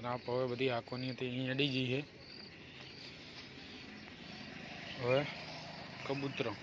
રાપ હવે બધી આંખોની હતી અહીં અડી ગઈ છે. હવે કબૂતરો,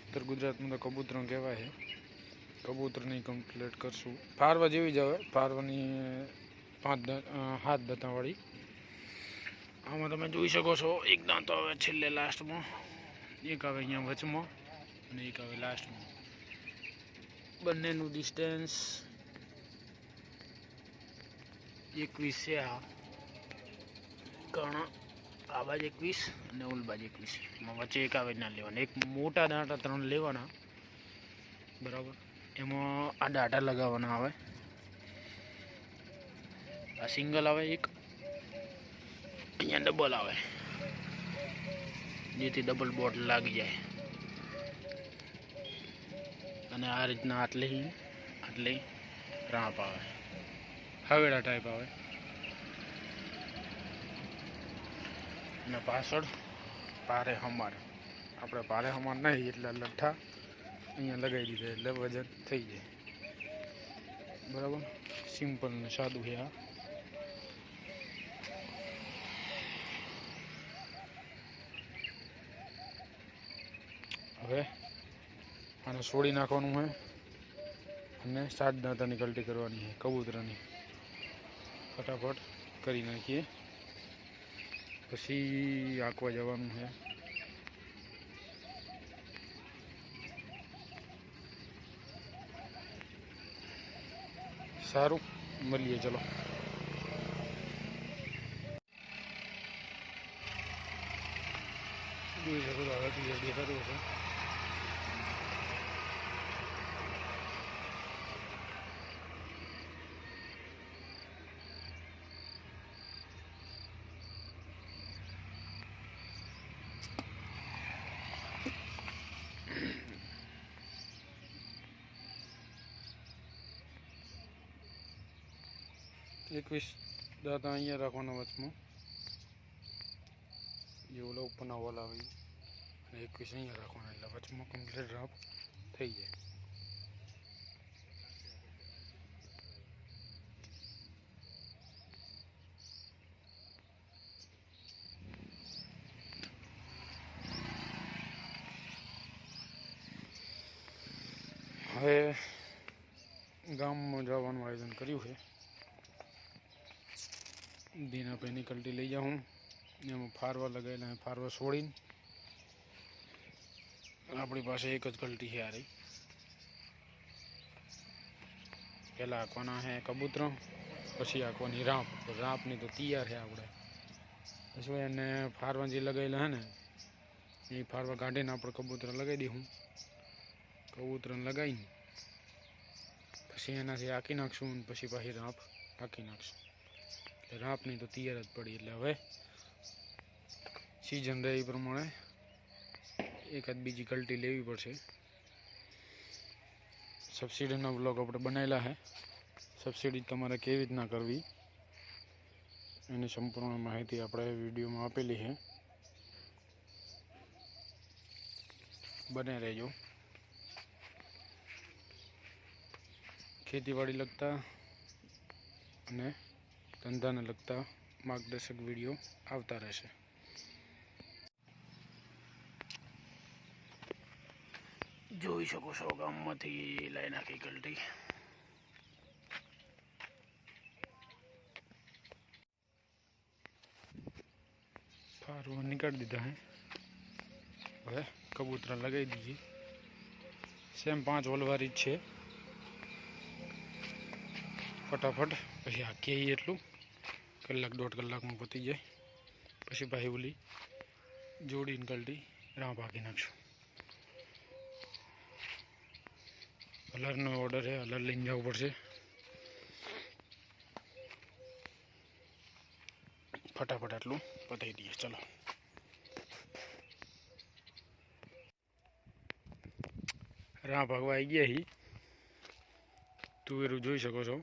ઉત્તર ગુજરાતમાં તો કબૂતરો કહેવાય છે. કબૂતરની કમ્પ્લીટ કરશું. ફારવા જેવી જ આવે, ફારવાની 7 દાંતાવાળી. આમાં તમે જોઈ શકો છો એક દાંતો આવે છેલ્લે લાસ્ટમાં, એક આવે અહીંયા વચમાં અને એક આવે લાસ્ટમાં. બંનેનું ડિસ્ટન્સ 21 છે. આ બાજુ 21 અને ઓલ બાજુ 21. એમાં વચ્ચે એક આવે ના લેવાના. એક મોટા દાંટા 3 લેવાના, બરાબર. એમાં આ દાંટા લગાવવાના આવે. આ સિંગલ આવે એક, અહીંયા ડબલ આવે, જેથી ડબલ બોટ લાગી જાય. અને આ રીતના આટલી રાંપ આવે, હવેડા ટાઈપ આવે. અને પાછળ પારે હમાર, આપણે પારે હમાર નહીં એટલે લઠ્ઠા અહીંયા લગાવી દીધા એટલે વજન થઈ જાય, બરાબર. સિમ્પલ ને સાદું છે આ. હવે આને છોડી નાખવાનું છે અને 7 દાંતાની કલ્ટી કરવાની છે કબૂતરની. ફટાફટ કરી નાખીએ, પછી આંકવા જવાનું છે. સારું, મળીએ, ચલો. જોઈ શકો તો હવે ક્લિયર દેખાતું હશે. એકવીસ દાંતા અહીંયા રાખવાના વચમાં, જે ઓલા ઉપરના વોલ આવે, અને 21 અહીંયા રાખવાના, એટલે વચમાં કમ્પ્લીટ રાપ થઈ જાય. હવે ગામમાં જવાનું આયોજન કર્યું છે. દીનાભાઈની કલ્ટી લઈ જાઉં, એમાં ફારવા લગાવેલા, ફારવા છોડીને આપણી પાસે એક જ કલ્ટી છે. આ રહી. પહેલાં આંકવાના છે કબૂતરો, પછી આંકવાની રાંપ. રાંપની તો તૈયાર છે આપણે. પછી એને ફારવા જે લગાવેલા છે ને એ ફારવા કાઢીને આપણે કબૂતર લગાવી દઈશું. કબૂતરને લગાવીને પછી એનાથી આંકી નાખશું, અને પછી પાછી રાંપ આંકી નાખશું. એટલે રાંપની તો તૈયાર જ પડી. એટલે હવે સિઝન રહે એ પ્રમાણે એકાદ બીજી કલ્ટી લેવી પડશે. સબસિડીના બ્લોગ આપણે બનાવેલા છે. સબસિડી તમારે કેવી રીતના કરવી એની સંપૂર્ણ માહિતી આપણે વિડીયોમાં આપેલી છે, બને રહેજો. ખેતીવાડી લગતા અને ધંધાને લગતા માર્ગદર્શક વિડીયો આવતા રહેશે. જોઈ શકો છો ગામમાંથી લઈ નાખી કલ્ટી. ફારવા નીકાળી દીધા હે. હવે કબૂતર લગાવી દીધી. સેમ 5 વોલવારી જ છે. ફટાફટ પછી હાકીએ એટલું, કલાક 1.5 કલાકમાં પતી જાય. પછી ભાઈ ઓલી જોડીને કલ્ટી રાંપ હાકી નાખશું. હલરનો ઓર્ડર છે, હલર લઈને જવું પડશે. ફટાફટ આટલું પતાવી દઈએ, ચલો. રાંપ ભાગવા આવી ગયા હી. તુવેરું જોઈ શકો છો.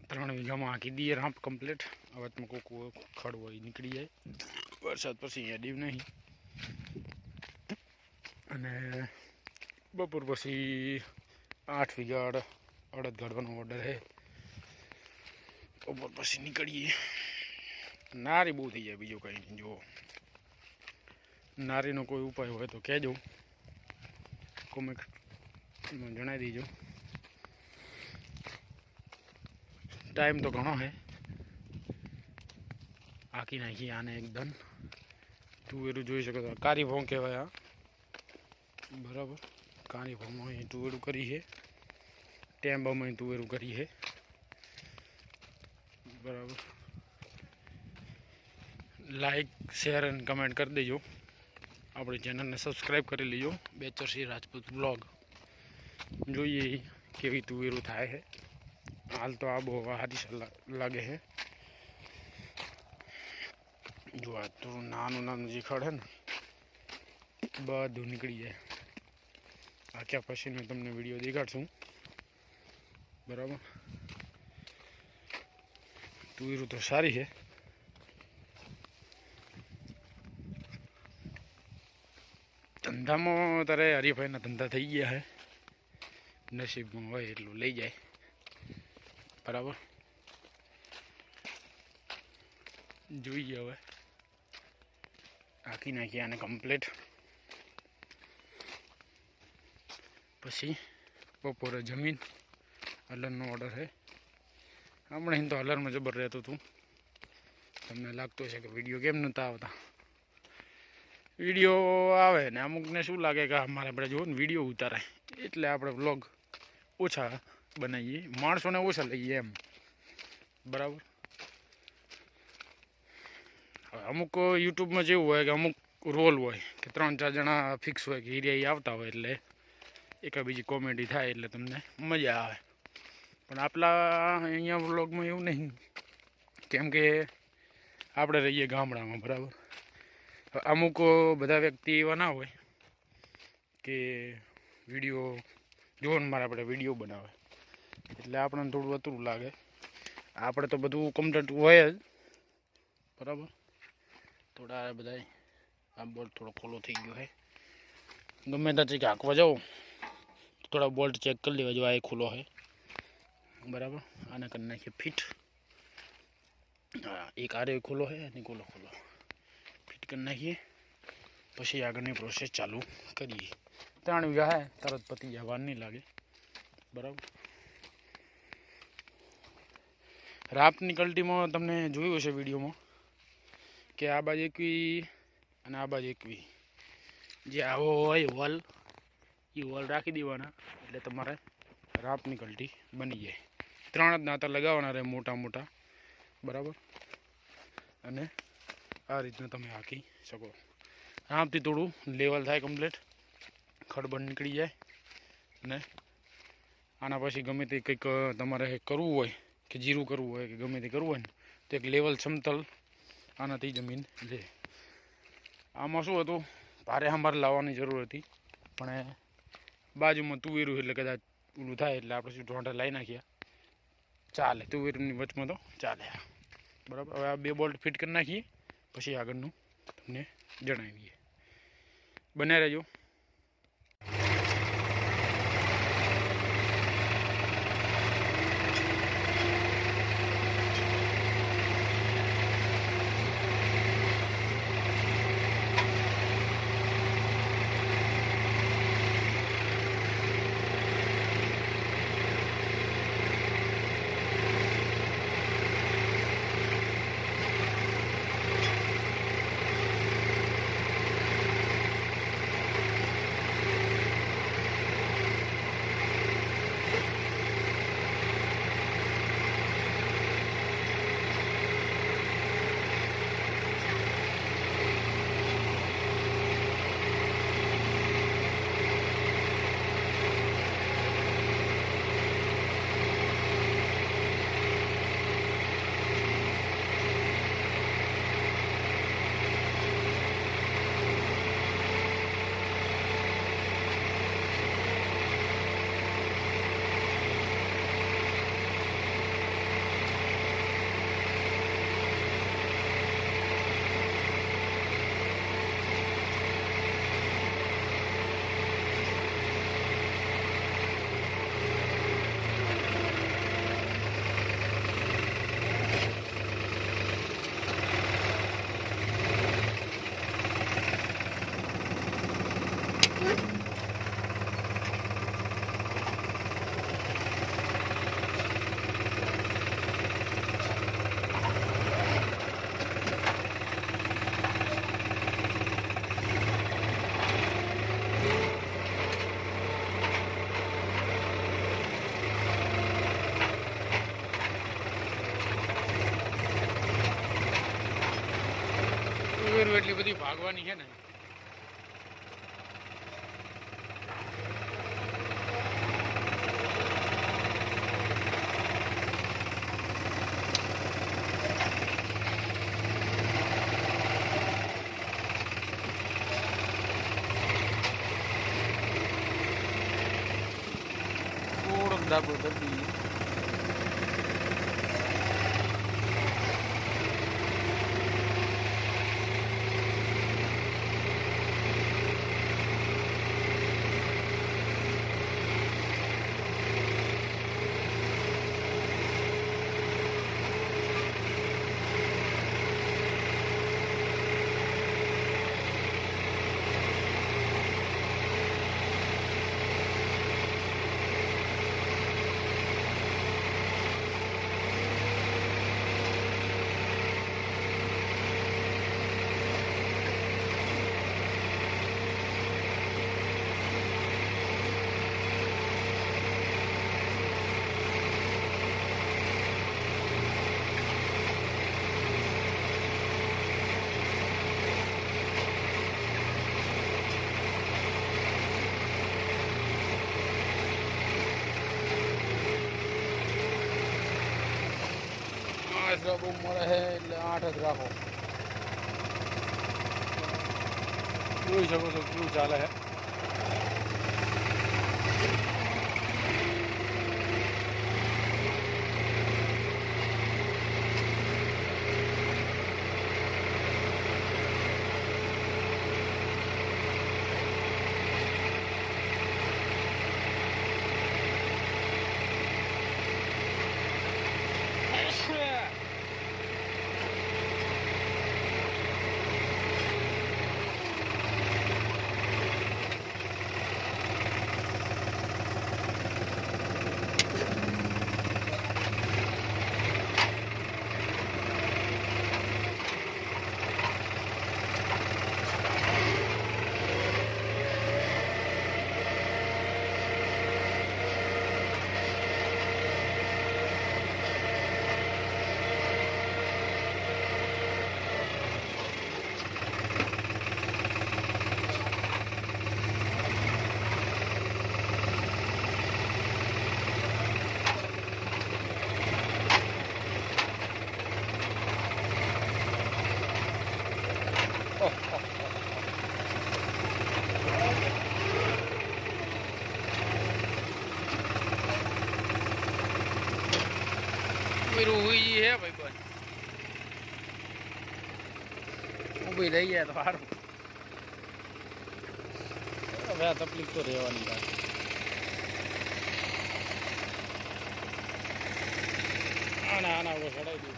3 વીઘામાં હાંકી દઈએ રાંપ કમ્પ્લીટ. હવેમાં કોક ખડ હોય નીકળી જાય. વરસાદ પછી અહીંયા દીવ નહીં. અને બપોર પછી 8 વીઘા અડદ ગાળવાનો ઓર્ડર છે. બપોર પછી નીકળીએ. નારી બહુ થઈ જાય, બીજું કંઈ નહીં. જુઓ, નારીનો કોઈ ઉપાય હોય તો કહેજો, કોમેન્ટમાં જણાવી દેજો. ટાઈમ તો ઘણો છે. આખી નાખી આને એકદમ. તુવેરું જોઈ શકો છો, કારી ભોં કહેવાય આ, બરાબર. કારી ભોંમાં અહીં તુવેરું કરી છે, ટેમ્બામાં અહીં તુવેરું કરી છે, બરાબર. લાઈક, શેર અને કમેન્ટ કરી દેજો. આપણી ચેનલને સબસ્ક્રાઈબ કરી લેજો. બેચરસિંહ રાજપૂત બ્લોગ. જોઈએ કેવી તુવેરું થાય છે. હાલ તો આબોહવા સારી લાગે છે. જો આ તો નાનું જે ખડ છે ને, બધું નીકળી જાય. આખ્યા પછીનો તમને વિડીયો દેખાડશું, બરાબર. તુવેરું તો સારી છે. ધંધામાં તારે હરિભાઈના ધંધા થઈ ગયા છે. નસીબમાં હોય એટલું લઈ જાય, બરાબર. જોઈએ હવે આખી નાખી આને કમ્પ્લીટ. પછી બપોરે જમીન. હલરનો ઓર્ડર છે. હમણાં તો હલરમાં જબર રહેતું હતું. તમને લાગતું હશે કે વિડીયો કેમ નહોતા આવતા. વિડીયો આવે ને અમુકને શું લાગે કે અમારે આપણે જુઓ ને વિડીયો ઉતારાય એટલે આપણે વ્લોગ ઓછા બનાવીએ, માણસોને ઓછા લઈએ એમ, બરાબર. અમુક યુટ્યુબમાં જેવું હોય કે અમુક રોલ હોય કે 3-4 જણા ફિક્સ હોય કે હીરિયા આવતા હોય એટલે એકા બીજી કોમેડી થાય એટલે તમને મજા આવે. પણ આપણા અહીંયા વ્લોગમાં એવું નહીં, કેમ કે આપણે રહીએ ગામડામાં, બરાબર. અમુક બધા વ્યક્તિ એવા ના હોય કે વિડીયો જોઈને મારે આપણે વિડીયો બનાવે એટલે આપણને થોડું અતરું લાગે. આપણે તો બધું કમ્પ્લીટ હોય જ, બરાબર. થોડા બધા આ બોલ્ટ થોડો ખોલો થઈ ગયો છે. ગમે ત્યાંથી હાંકવા જાઓ થોડા બોલ્ટ ચેક કરી લેવા. જો આ ખુલ્લો છે, બરાબર. આને કરી નાખીએ ફિટ. હા, એક આરે ખુલ્લો છે અને ખુલ્લો ફિટ કરી નાખીએ. પછી આગળની પ્રોસેસ ચાલુ કરીએ. 3 વીઘા છે, તરત પતી જાય, વાર નહીં લાગે, બરાબર. રાપની કલ્ટીમાં તમને જોયું હશે વિડીયોમાં કે આ બાજુ એકવી અને આ બાજુ એકવી, જે આવો હોય હોલ, એ હોલ રાખી દેવાના એટલે તમારે રાપની કલ્ટી બની જાય. 3 જ નાતા લગાવવાના રહે, મોટા, બરાબર. અને આ રીતના તમે હાંકી શકો. રાપથી થોડું લેવલ થાય કમ્પ્લીટ, ખડબડ નીકળી જાય. અને આના પછી ગમે તે કંઈક તમારે કરવું હોય કે જીરું કરવું હોય કે ગમે તે કરવું હોય ને તો એક લેવલ સમતલ આનાથી જમીન લે. આમાં શું હતું, ભારે હંભાર લાવવાની જરૂર હતી, પણ બાજુમાં તુવેરું એટલે કદાચ ઓલું થાય એટલે આપણે શું ઢોંઢા લાવી નાખ્યા, ચાલે. તુવેરની વચમાં તો ચાલે, બરાબર. હવે આ 2 બોલ્ટ ફિટ કરી નાખીએ, પછી આગળનું તમને જણાવીએ. બને રહેજો. બધી ભાગવાની છે ને. થોડોક દાબો દબી બહુ મળે છે એટલે 8 જ રાખો. જોઈ શકો છો કેવું ચાલે છે. રૂહી હે ભાઈ બન ઊભી રહી જાય તો સારું. હવે આ તકલીફ તો રહેવાની થાય. આના હવે ચડાવી દઉં.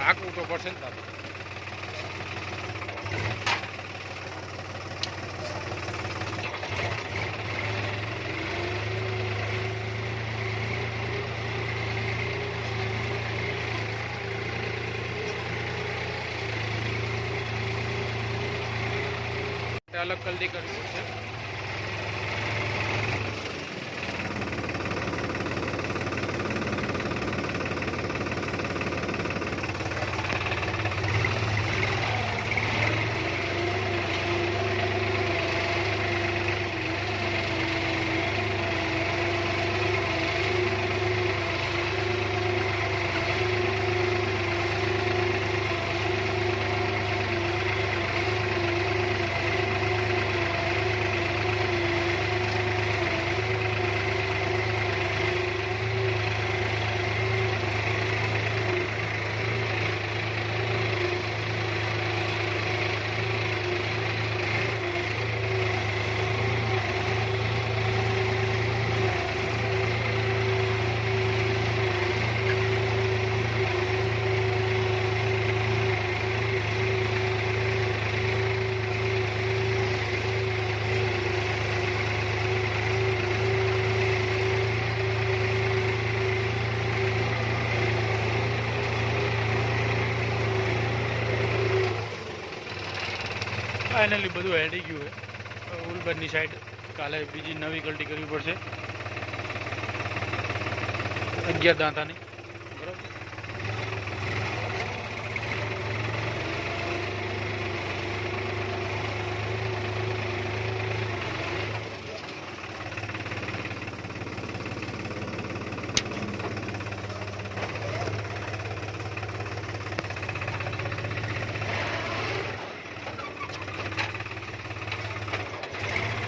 હાંકવું તો પડશે ને તારે. અલગ કલદી કરવી પડશે. ફાઇનલી બધું હેડી ગયું છે. ઉલબરની સાઈડ કાલે બીજી નવી ગલટી કરવી પડશે 11 દાંતાની. બરાબર.